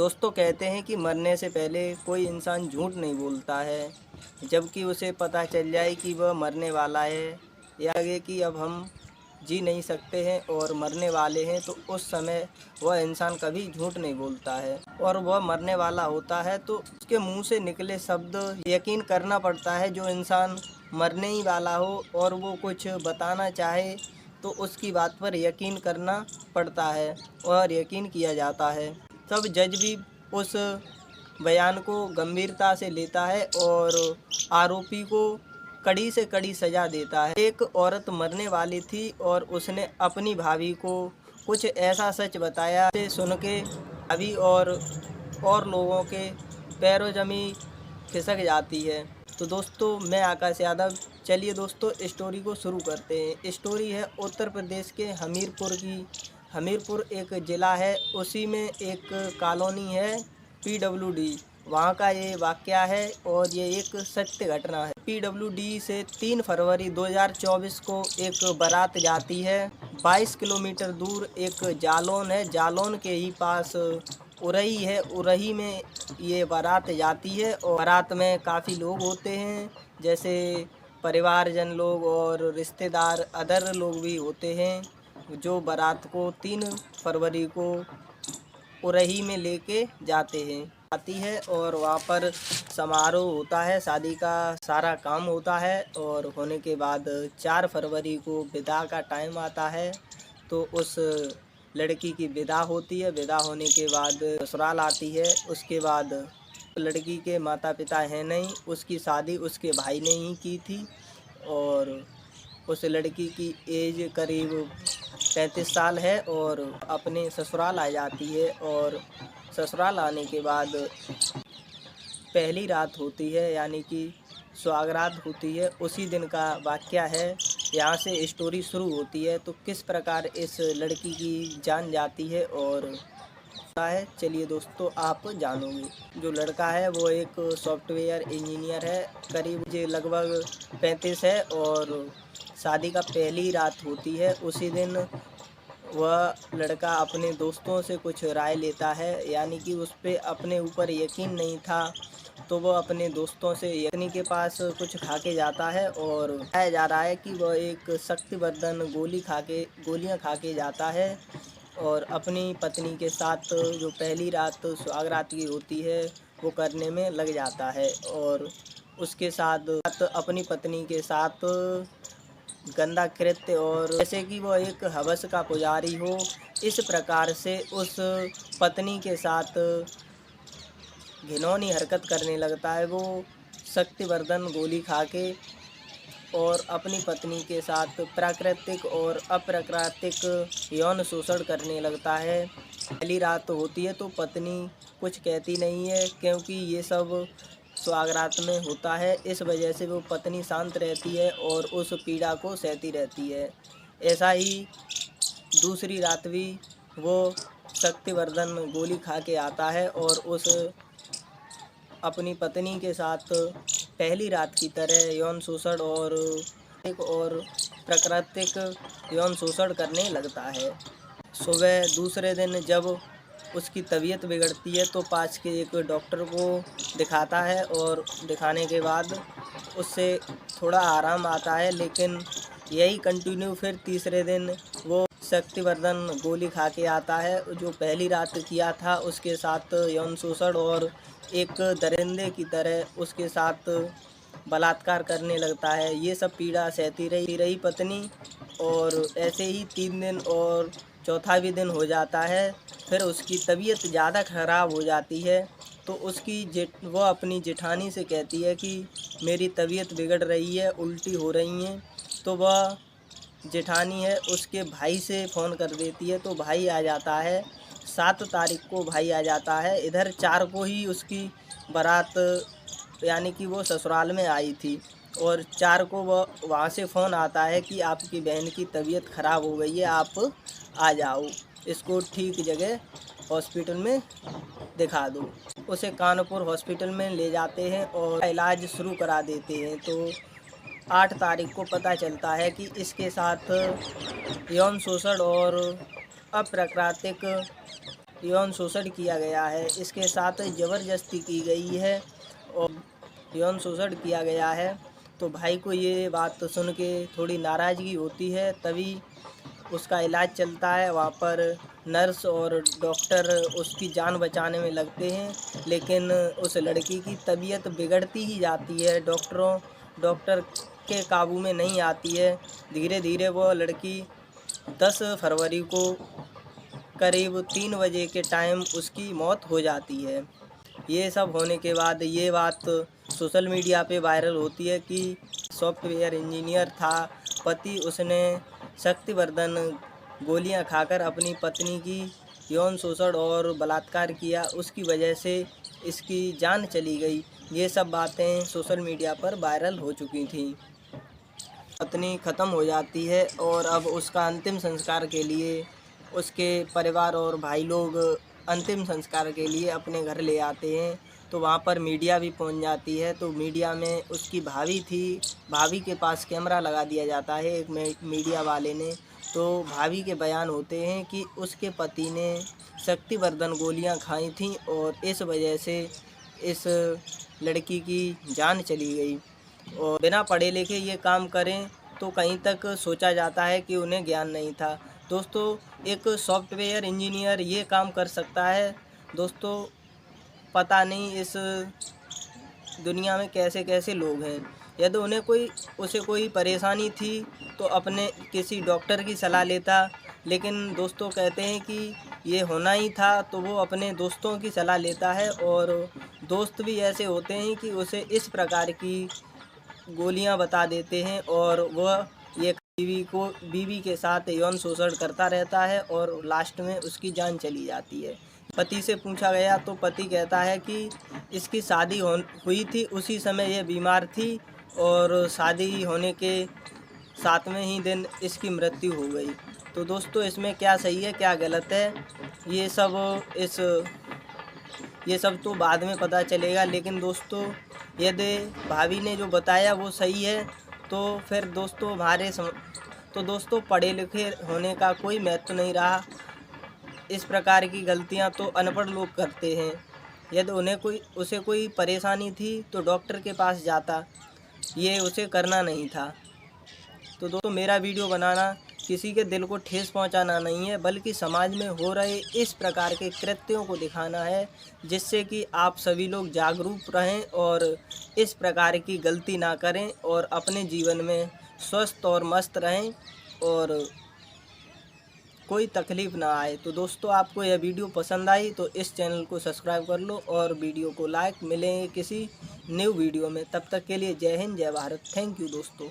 दोस्तों कहते हैं कि मरने से पहले कोई इंसान झूठ नहीं बोलता है। जबकि उसे पता चल जाए कि वह मरने वाला है या लगे कि अब हम जी नहीं सकते हैं और मरने वाले हैं, तो उस समय वह इंसान कभी झूठ नहीं बोलता है। और वह मरने वाला होता है तो उसके मुंह से निकले शब्द यकीन करना पड़ता है। जो इंसान मरने ही वाला हो और वो कुछ बताना चाहे तो उसकी बात पर यकीन करना पड़ता है और यकीन किया जाता है। तब जज भी उस बयान को गंभीरता से लेता है और आरोपी को कड़ी से कड़ी सज़ा देता है। एक औरत मरने वाली थी और उसने अपनी भाभी को कुछ ऐसा सच बताया से सुन के भाभी और लोगों के पैरों जमी खिसक जाती है। तो दोस्तों, मैं आकाश यादव। चलिए दोस्तों, स्टोरी को शुरू करते हैं। स्टोरी है उत्तर प्रदेश के हमीरपुर की। हमीरपुर एक ज़िला है, उसी में एक कॉलोनी है PWD। वहाँ का ये वाक़या है और ये एक सत्य घटना है। PWD से 3 फरवरी 2024 को एक बारात जाती है। 22 किलोमीटर दूर एक जालौन है, जालौन के ही पास उरही है। उरही में ये बारात जाती है और बारात में काफ़ी लोग होते हैं, जैसे परिवारजन लोग और रिश्तेदार अदर लोग भी होते हैं, जो बारात को 3 फरवरी को उरही में लेके जाते हैं। आती है और वहाँ पर समारोह होता है, शादी का सारा काम होता है और होने के बाद 4 फरवरी को विदा का टाइम आता है। तो उस लड़की की विदा होती है। विदा होने के बाद ससुराल आती है। उसके बाद लड़की के माता पिता हैं नहीं, उसकी शादी उसके भाई ने ही की थी और उस लड़की की एज करीब 35 साल है और अपने ससुराल आ जाती है। और ससुराल आने के बाद पहली रात होती है, यानी कि सुहागरात होती है। उसी दिन का वाक़या है, यहाँ से स्टोरी शुरू होती है। तो किस प्रकार इस लड़की की जान जाती है और है, चलिए दोस्तों आप जानोगे। जो लड़का है वो एक सॉफ्टवेयर इंजीनियर है, करीब मुझे लगभग 35 है और शादी का पहली रात होती है। उसी दिन वह लड़का अपने दोस्तों से कुछ राय लेता है, यानी कि उस पर अपने ऊपर यकीन नहीं था, तो वह अपने दोस्तों से यकीनी के पास कुछ खा के जाता है और बताया जा रहा है कि वह एक शक्तिवर्धन गोलियां खा के जाता है और अपनी पत्नी के साथ जो पहली रात सुहागरात की होती है वो करने में लग जाता है और उसके साथ अपनी पत्नी के साथ गंदा कृत्य, और जैसे कि वह एक हवस का पुजारी हो, इस प्रकार से उस पत्नी के साथ घिनौनी हरकत करने लगता है। वो शक्तिवर्धन गोली खा के और अपनी पत्नी के साथ प्राकृतिक और अप्राकृतिक यौन शोषण करने लगता है। पहली रात होती है तो पत्नी कुछ कहती नहीं है, क्योंकि ये सब सुहागरात में होता है। इस वजह से वो पत्नी शांत रहती है और उस पीड़ा को सहती रहती है। ऐसा ही दूसरी रात भी वो शक्तिवर्धन गोली खा के आता है और उस अपनी पत्नी के साथ पहली रात की तरह यौन शोषण और प्राकृतिक यौन शोषण करने लगता है। सुबह दूसरे दिन जब उसकी तबीयत बिगड़ती है तो पास के एक डॉक्टर को दिखाता है और दिखाने के बाद उससे थोड़ा आराम आता है, लेकिन यही कंटिन्यू फिर तीसरे दिन वो शक्तिवर्धन गोली खा के आता है। जो पहली रात किया था उसके साथ यौन शोषण और एक दरिंदे की तरह उसके साथ बलात्कार करने लगता है। ये सब पीड़ा सहती रही पत्नी और ऐसे ही 3 दिन और चौथा भी दिन हो जाता है। फिर उसकी तबीयत ज़्यादा ख़राब हो जाती है तो वो अपनी जेठानी से कहती है कि मेरी तबीयत बिगड़ रही है, उल्टी हो रही हैं। तो वह जेठानी है उसके भाई से फ़ोन कर देती है, तो भाई आ जाता है। 7 तारीख को भाई आ जाता है। इधर 4 को ही उसकी बारात, यानी कि वो ससुराल में आई थी और 4 को वह वहाँ से फ़ोन आता है कि आपकी बहन की तबीयत ख़राब हो गई है, आप आ जाओ, इसको ठीक जगह हॉस्पिटल में दिखा दो। उसे कानपुर हॉस्पिटल में ले जाते हैं और इलाज शुरू करा देते हैं। तो 8 तारीख को पता चलता है कि इसके साथ यौन शोषण और अप्राकृतिक यौन शोषण किया गया है, इसके साथ ज़बरदस्ती की गई है और यौन शोषण किया गया है। तो भाई को ये बात सुन के थोड़ी नाराज़गी होती है, तभी उसका इलाज चलता है। वहाँ पर नर्स और डॉक्टर उसकी जान बचाने में लगते हैं, लेकिन उस लड़की की तबीयत बिगड़ती ही जाती है, डॉक्टर के काबू में नहीं आती है। धीरे धीरे वो लड़की 10 फरवरी को करीब 3 बजे के टाइम उसकी मौत हो जाती है। ये सब होने के बाद ये बात सोशल मीडिया पे वायरल होती है कि सॉफ्टवेयर इंजीनियर था पति, उसने शक्तिवर्धन गोलियां खाकर अपनी पत्नी की यौन शोषण और बलात्कार किया, उसकी वजह से इसकी जान चली गई। ये सब बातें सोशल मीडिया पर वायरल हो चुकी थी। पत्नी ख़त्म हो जाती है और अब उसका अंतिम संस्कार के लिए उसके परिवार और भाई लोग अंतिम संस्कार के लिए अपने घर ले आते हैं। तो वहाँ पर मीडिया भी पहुँच जाती है। तो मीडिया में उसकी भाभी थी, भाभी के पास कैमरा लगा दिया जाता है एक मीडिया वाले ने। तो भाभी के बयान होते हैं कि उसके पति ने शक्तिवर्धन गोलियां खाई थीं और इस वजह से इस लड़की की जान चली गई। और बिना पढ़े लिखे ये काम करें तो कहीं तक सोचा जाता है कि उन्हें ज्ञान नहीं था। दोस्तों, एक सॉफ्टवेयर इंजीनियर ये काम कर सकता है। दोस्तों, पता नहीं इस दुनिया में कैसे कैसे लोग हैं। यदि उसे कोई परेशानी थी तो अपने किसी डॉक्टर की सलाह लेता, लेकिन दोस्तों कहते हैं कि ये होना ही था तो वो अपने दोस्तों की सलाह लेता है। और दोस्त भी ऐसे होते हैं कि उसे इस प्रकार की गोलियां बता देते हैं और वह ये बीवी के साथ यौन शोषण करता रहता है और लास्ट में उसकी जान चली जाती है। पति से पूछा गया तो पति कहता है कि इसकी शादी हुई थी, उसी समय यह बीमार थी और शादी होने के 7वें ही दिन इसकी मृत्यु हो गई। तो दोस्तों, इसमें क्या सही है क्या गलत है, ये सब तो बाद में पता चलेगा। लेकिन दोस्तों, यदि भाभी ने जो बताया वो सही है तो फिर दोस्तों दोस्तों पढ़े लिखे होने का कोई महत्व नहीं रहा। इस प्रकार की गलतियां तो अनपढ़ लोग करते हैं। यदि उसे कोई परेशानी थी तो डॉक्टर के पास जाता, ये उसे करना नहीं था। तो दोस्तों, मेरा वीडियो बनाना किसी के दिल को ठेस पहुंचाना नहीं है, बल्कि समाज में हो रहे इस प्रकार के कृत्यों को दिखाना है, जिससे कि आप सभी लोग जागरूक रहें और इस प्रकार की गलती ना करें और अपने जीवन में स्वस्थ और मस्त रहें और कोई तकलीफ़ ना आए। तो दोस्तों, आपको यह वीडियो पसंद आई तो इस चैनल को सब्सक्राइब कर लो और वीडियो को लाइक। मिलेंगे किसी न्यू वीडियो में, तब तक के लिए जय हिंद जय भारत। थैंक यू दोस्तों।